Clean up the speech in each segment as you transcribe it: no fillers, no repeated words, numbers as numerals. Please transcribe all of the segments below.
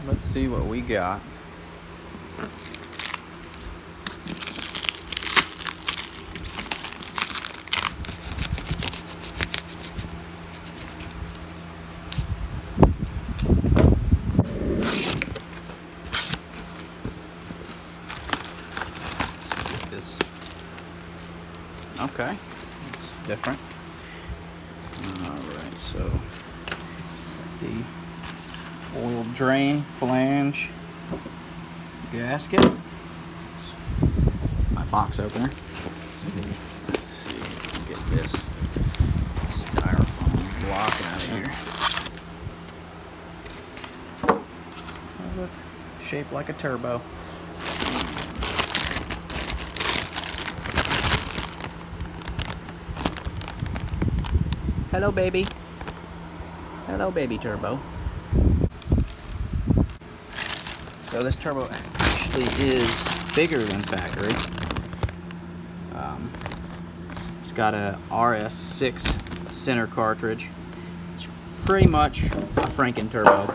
let's see what we got. This, okay, it's different. Alright, so the oil drain flange gasket, my box opener. Let's see if we can get this styrofoam block out of here. Oh, look, shaped like a turbo. Hello, baby. Hello, baby turbo. So this turbo actually is bigger than factory. It's got a RS6 center cartridge. It's pretty much a Franken turbo.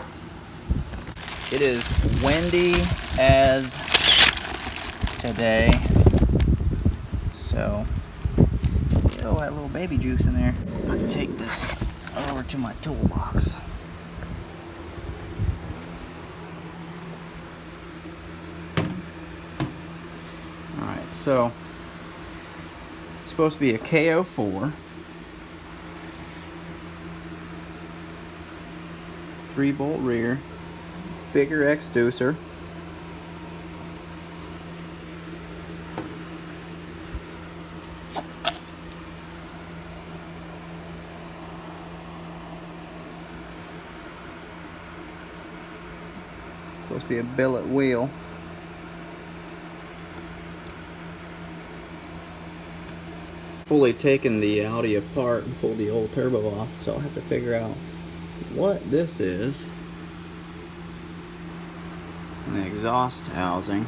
It is windy as today. So, oh, that little baby juice in there. Let's take this over to my toolbox. Alright, so it's supposed to be a KO4, 3-bolt rear, bigger exducer, supposed to be a billet wheel. Fully taken the Audi apart and pulled the old turbo off, so I'll have to figure out what this is. And the exhaust housing.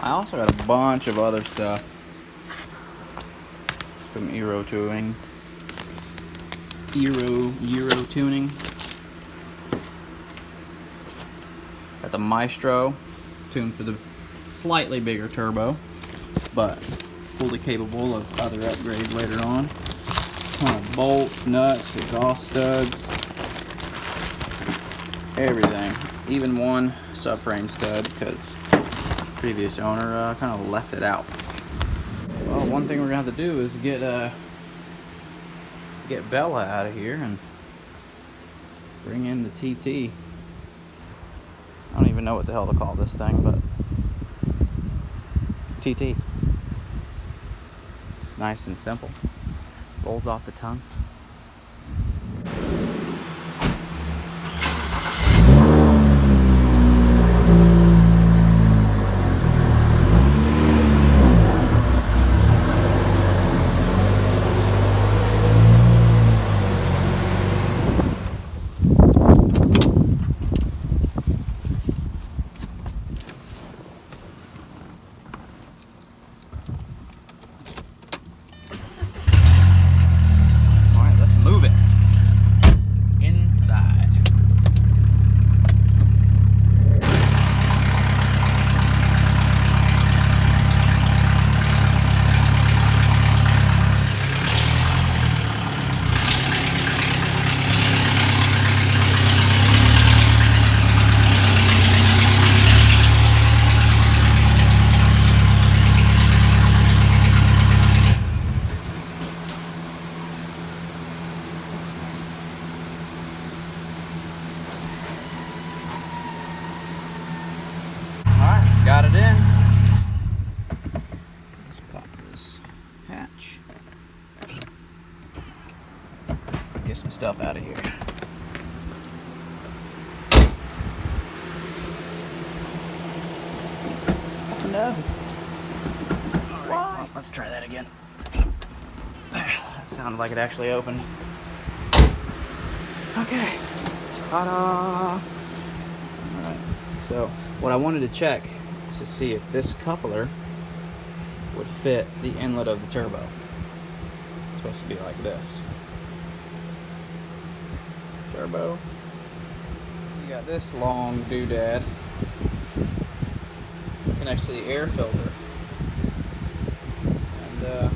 I also got a bunch of other stuff from Euro tuning. Euro tuning. Got the Maestro, tuned for the slightly bigger turbo, but fully capable of other upgrades later on. Ton of bolts, nuts, exhaust studs, everything. Even one subframe stud because previous owner kind of left it out. Well, one thing we're gonna have to do is get Bella out of here and bring in the TT. I don't even know what the hell to call this thing, but TT. It's nice and simple. Rolls off the tongue. Got it in. Let's pop this hatch. Get some stuff out of here. No. Why? Well, let's try that again. That sounded like it actually opened. Okay. Ta-da! Alright, so what I wanted to check, checks to see if this coupler would fit the inlet of the turbo. It's supposed to be like this. Turbo. You got this long doodad. Connects to the air filter. And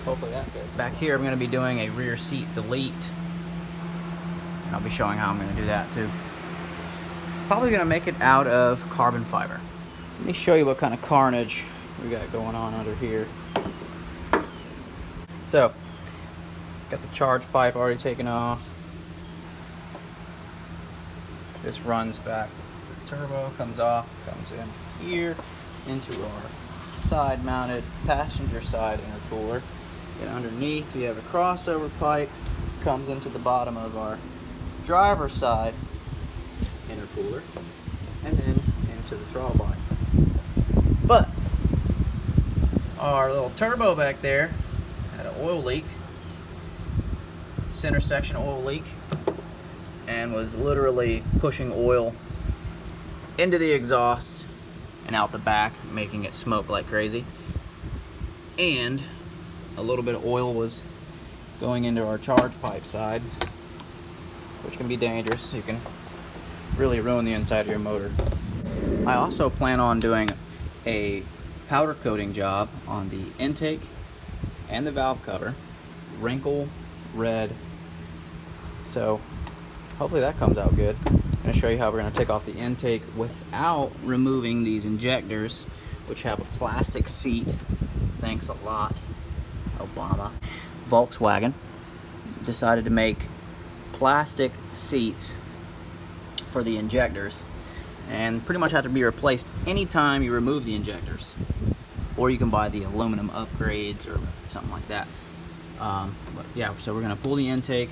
hopefully that fits. Back here I'm going to be doing a rear seat delete. And I'll be showing how I'm going to do that too. Probably going to make it out of carbon fiber. Let me show you what kind of carnage we got going on under here. So, got the charge pipe already taken off. This runs back. The turbo comes off, comes in here into our side mounted passenger side intercooler. And underneath we have a crossover pipe, comes into the bottom of our driver's side intercooler, and then into the throttle body. But our little turbo back there had an oil leak, center section oil leak, and was literally pushing oil into the exhaust and out the back, making it smoke like crazy. And a little bit of oil was going into our charge pipe side, which can be dangerous. You can really ruin the inside of your motor. I also plan on doing a powder coating job on the intake and the valve cover, wrinkle red. So hopefully that comes out good. I'm going to show you how we're going to take off the intake without removing these injectors, which have a plastic seat. Thanks a lot, Obama. Volkswagen decided to make plastic seats for the injectors, and pretty much have to be replaced anytime you remove the injectors, or you can buy the aluminum upgrades or something like that. But yeah, so we're going to pull the intake,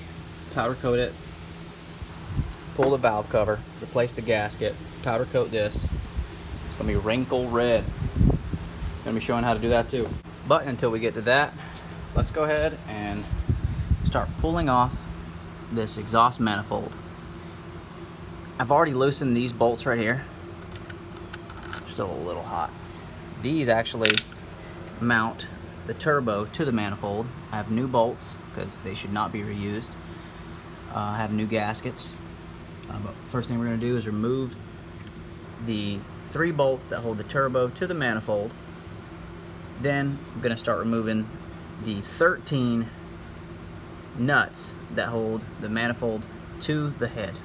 powder coat it, pull the valve cover, replace the gasket, powder coat this. It's going to be wrinkle red. Going to be showing how to do that too. But until we get to that, let's go ahead and start pulling off this exhaust manifold. I've already loosened these bolts right here. Still a little hot. These actually mount the turbo to the manifold. I have new bolts because they should not be reused. I have new gaskets. But first thing we're going to do is remove the 3 bolts that hold the turbo to the manifold. Then I'm going to start removing the 13 nuts that hold the manifold to the head.